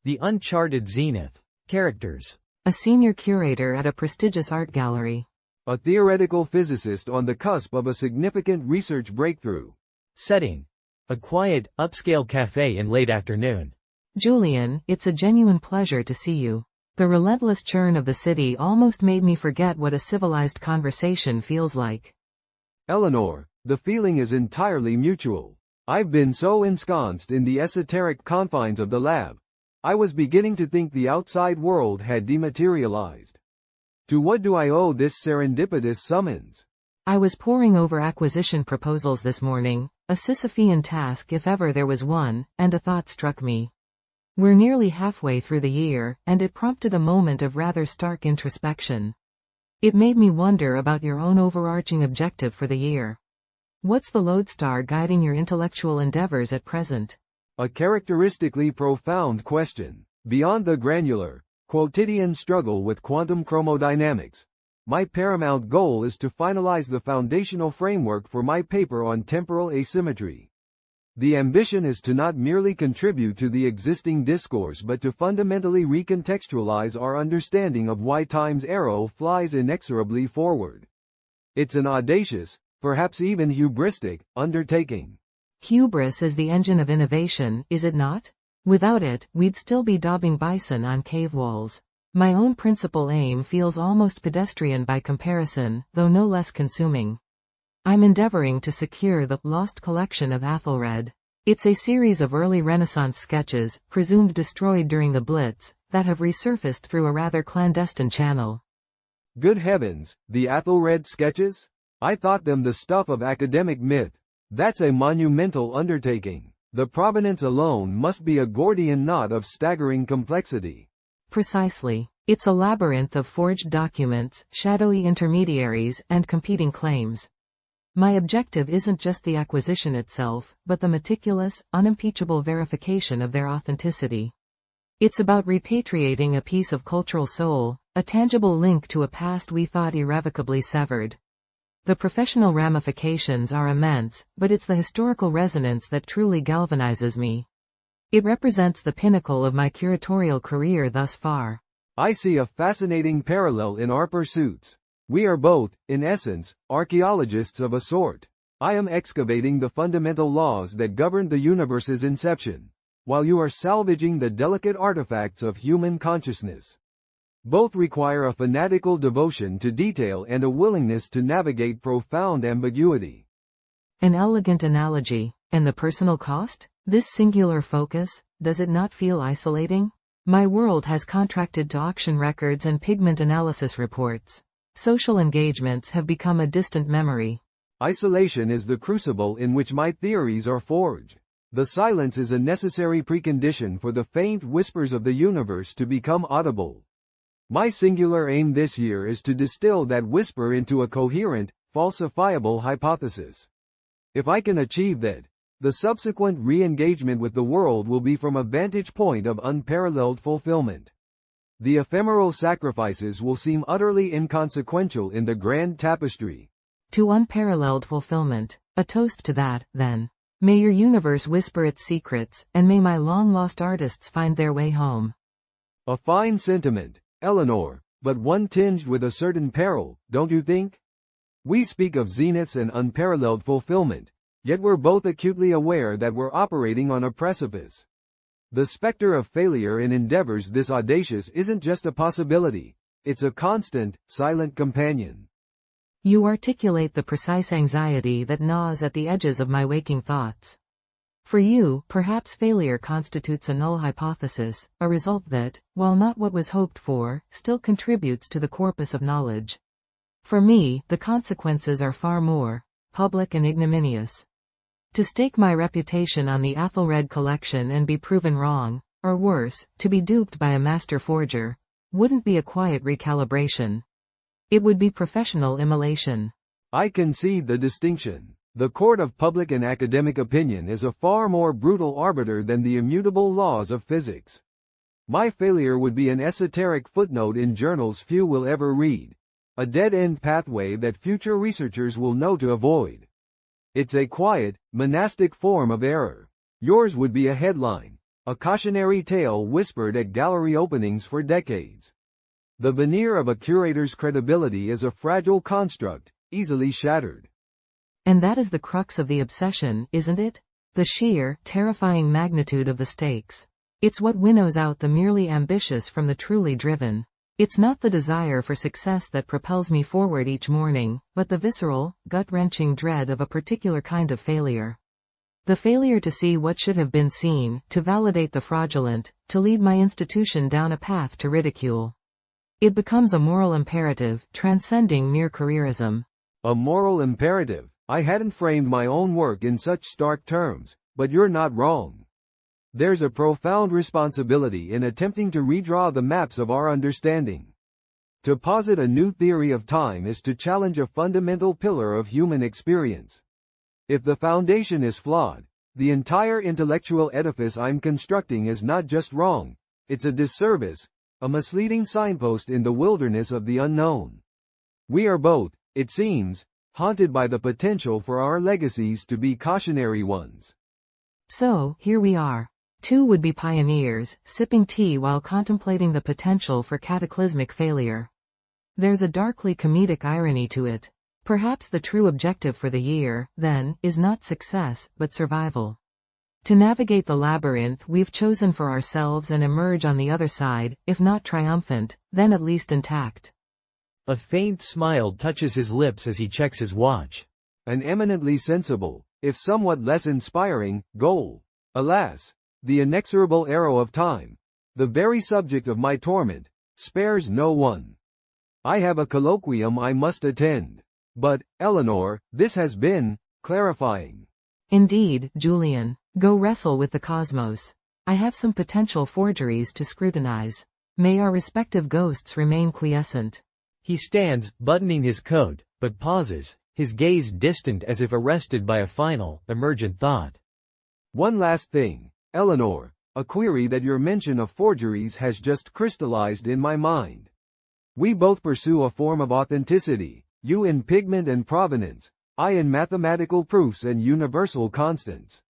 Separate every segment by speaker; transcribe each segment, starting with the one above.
Speaker 1: The Uncharted Zenith. Characters.
Speaker 2: A senior curator at a prestigious art gallery.
Speaker 3: A theoretical physicist on the cusp of a significant research breakthrough.
Speaker 1: Setting. A quiet, upscale cafe in late afternoon.
Speaker 2: Julian, it's a genuine pleasure to see you. The relentless churn of the city almost made me forget what a civilized conversation feels like.
Speaker 3: Eleanor, the feeling is entirely mutual. I've been so ensconced in the esoteric confines of the lab. I was beginning to think the outside world had dematerialized. To what do I owe this serendipitous summons?
Speaker 2: I was poring over acquisition proposals this morning, a Sisyphean task if ever there was one, and a thought struck me. We're nearly halfway through the year, and it prompted a moment of rather stark introspection. It made me wonder about your own overarching objective for the year. What's the lodestar guiding your intellectual endeavors at present?
Speaker 3: A characteristically profound question. Beyond the granular, quotidian struggle with quantum chromodynamics, my paramount goal is to finalize the foundational framework for my paper on temporal asymmetry. The ambition is to not merely contribute to the existing discourse but to fundamentally recontextualize our understanding of why time's arrow flies inexorably forward. It's an audacious, perhaps even hubristic, undertaking.
Speaker 2: Hubris is the engine of innovation, is it not? Without it, we'd still be daubing bison on cave walls. My own principal aim feels almost pedestrian by comparison, though no less consuming. I'm endeavoring to secure the lost collection of Athelred. It's a series of early Renaissance sketches, presumed destroyed during the Blitz, that have resurfaced through a rather clandestine channel.
Speaker 3: Good heavens, the Athelred sketches? I thought them the stuff of academic myth. That's a monumental undertaking. The provenance alone must be a Gordian knot of staggering complexity.
Speaker 2: Precisely. It's a labyrinth of forged documents, shadowy intermediaries, and competing claims. My objective isn't just the acquisition itself, but the meticulous, unimpeachable verification of their authenticity. It's about repatriating a piece of cultural soul, a tangible link to a past we thought irrevocably severed. The professional ramifications are immense, but it's the historical resonance that truly galvanizes me. It represents the pinnacle of my curatorial career thus far.
Speaker 3: I see a fascinating parallel in our pursuits. We are both, in essence, archaeologists of a sort. I am excavating the fundamental laws that governed the universe's inception, while you are salvaging the delicate artifacts of human consciousness. Both require a fanatical devotion to detail and a willingness to navigate profound ambiguity.
Speaker 2: An elegant analogy. And the personal cost? This singular focus, does it not feel isolating? My world has contracted to auction records and pigment analysis reports. Social engagements have become a distant memory.
Speaker 3: Isolation is the crucible in which my theories are forged. The silence is a necessary precondition for the faint whispers of the universe to become audible. My singular aim this year is to distill that whisper into a coherent, falsifiable hypothesis. If I can achieve that, the subsequent re-engagement with the world will be from a vantage point of unparalleled fulfillment. The ephemeral sacrifices will seem utterly inconsequential in the grand tapestry.
Speaker 2: To unparalleled fulfillment. A toast to that, then. May your universe whisper its secrets, and may my long-lost artists find their way home.
Speaker 3: A fine sentiment, Eleanor, but one tinged with a certain peril, don't you think? We speak of zeniths and unparalleled fulfillment, yet we're both acutely aware that we're operating on a precipice. The specter of failure in endeavors this audacious isn't just a possibility, it's a constant, silent companion.
Speaker 2: You articulate the precise anxiety that gnaws at the edges of my waking thoughts. For you, perhaps failure constitutes a null hypothesis, a result that, while not what was hoped for, still contributes to the corpus of knowledge. For me, the consequences are far more public and ignominious. To stake my reputation on the Athelred collection and be proven wrong, or worse, to be duped by a master forger, wouldn't be a quiet recalibration. It would be professional immolation.
Speaker 3: I concede the distinction. The court of public and academic opinion is a far more brutal arbiter than the immutable laws of physics. My failure would be an esoteric footnote in journals few will ever read, a dead-end pathway that future researchers will know to avoid. It's a quiet, monastic form of error. Yours would be a headline, a cautionary tale whispered at gallery openings for decades. The veneer of a curator's credibility is a fragile construct, easily shattered.
Speaker 2: And that is the crux of the obsession, isn't it? The sheer, terrifying magnitude of the stakes. It's what winnows out the merely ambitious from the truly driven. It's not the desire for success that propels me forward each morning, but the visceral, gut-wrenching dread of a particular kind of failure. The failure to see what should have been seen, to validate the fraudulent, to lead my institution down a path to ridicule. It becomes a moral imperative, transcending mere careerism.
Speaker 3: A moral imperative. I hadn't framed my own work in such stark terms, but you're not wrong. There's a profound responsibility in attempting to redraw the maps of our understanding. To posit a new theory of time is to challenge a fundamental pillar of human experience. If the foundation is flawed, the entire intellectual edifice I'm constructing is not just wrong, it's a disservice, a misleading signpost in the wilderness of the unknown. We are both, it seems, haunted by the potential for our legacies to be cautionary ones.
Speaker 2: So, here we are. Two would-be pioneers, sipping tea while contemplating the potential for cataclysmic failure. There's a darkly comedic irony to it. Perhaps the true objective for the year, then, is not success, but survival. To navigate the labyrinth we've chosen for ourselves and emerge on the other side, if not triumphant, then at least intact.
Speaker 1: A faint smile touches his lips as he checks his watch.
Speaker 3: An eminently sensible, if somewhat less inspiring, goal. Alas, the inexorable arrow of time, the very subject of my torment, spares no one. I have a colloquium I must attend. But, Eleanor, this has been clarifying.
Speaker 2: Indeed, Julian. Go wrestle with the cosmos. I have some potential forgeries to scrutinize. May our respective ghosts remain quiescent.
Speaker 1: He stands, buttoning his coat, but pauses, his gaze distant as if arrested by a final, emergent thought.
Speaker 3: One last thing, Eleanor, a query that your mention of forgeries has just crystallized in my mind. We both pursue a form of authenticity, you in pigment and provenance, I in mathematical proofs and universal constants.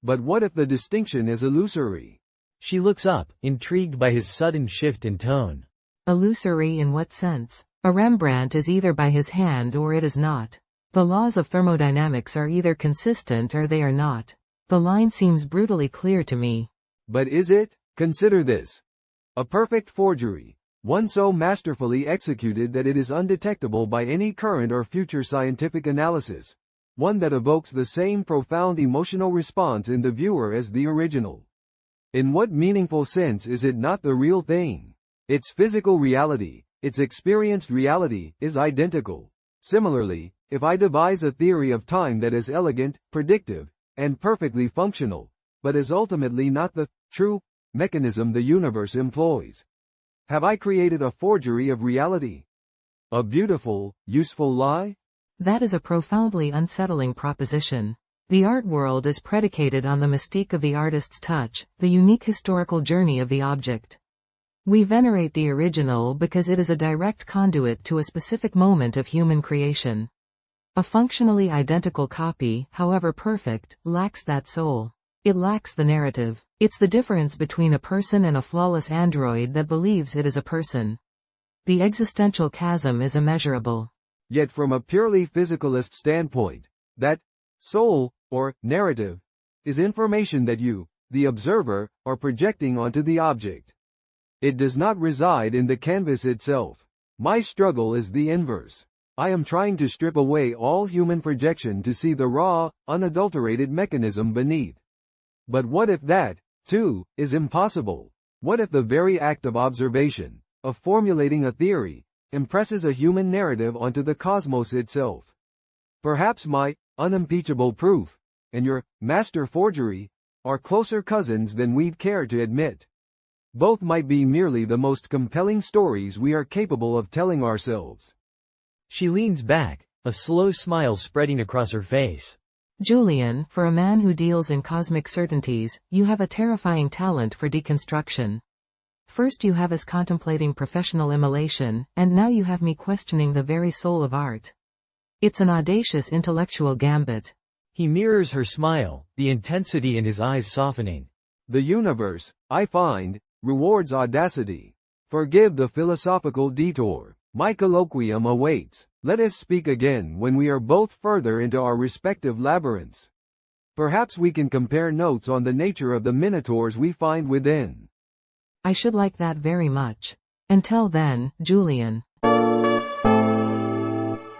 Speaker 3: But what if the distinction is illusory?
Speaker 1: She looks up, intrigued by his sudden shift in tone.
Speaker 2: Illusory in what sense? A Rembrandt is either by his hand or it is not. The laws of thermodynamics are either consistent or they are not. The line seems brutally clear to me.
Speaker 3: But is it? Consider this. A perfect forgery, one so masterfully executed that it is undetectable by any current or future scientific analysis. One that evokes the same profound emotional response in the viewer as the original. In what meaningful sense is it not the real thing? Its physical reality, its experienced reality, is identical. Similarly, if I devise a theory of time that is elegant, predictive, and perfectly functional, but is ultimately not the true mechanism the universe employs, have I created a forgery of reality? A beautiful, useful lie?
Speaker 2: That is a profoundly unsettling proposition. The art world is predicated on the mystique of the artist's touch, the unique historical journey of the object. We venerate the original because it is a direct conduit to a specific moment of human creation. A functionally identical copy, however perfect, lacks that soul. It lacks the narrative. It's the difference between a person and a flawless android that believes it is a person. The existential chasm is immeasurable.
Speaker 3: Yet from a purely physicalist standpoint, that soul, or narrative, is information that you, the observer, are projecting onto the object. It does not reside in the canvas itself. My struggle is the inverse. I am trying to strip away all human projection to see the raw, unadulterated mechanism beneath. But what if that, too, is impossible? What if the very act of observation, of formulating a theory, impresses a human narrative onto the cosmos itself? Perhaps my unimpeachable proof, and your master forgery, are closer cousins than we'd care to admit. Both might be merely the most compelling stories we are capable of telling ourselves.
Speaker 1: She leans back, a slow smile spreading across her face.
Speaker 2: Julian, for a man who deals in cosmic certainties, you have a terrifying talent for deconstruction. First you have us contemplating professional immolation, and now you have me questioning the very soul of art. It's an audacious intellectual gambit.
Speaker 1: He mirrors her smile, the intensity in his eyes softening.
Speaker 3: The universe, I find, rewards audacity. Forgive the philosophical detour. My colloquium awaits. Let us speak again when we are both further into our respective labyrinths. Perhaps we can compare notes on the nature of the minotaurs we find within.
Speaker 2: I should like that very much. Until then, Julian.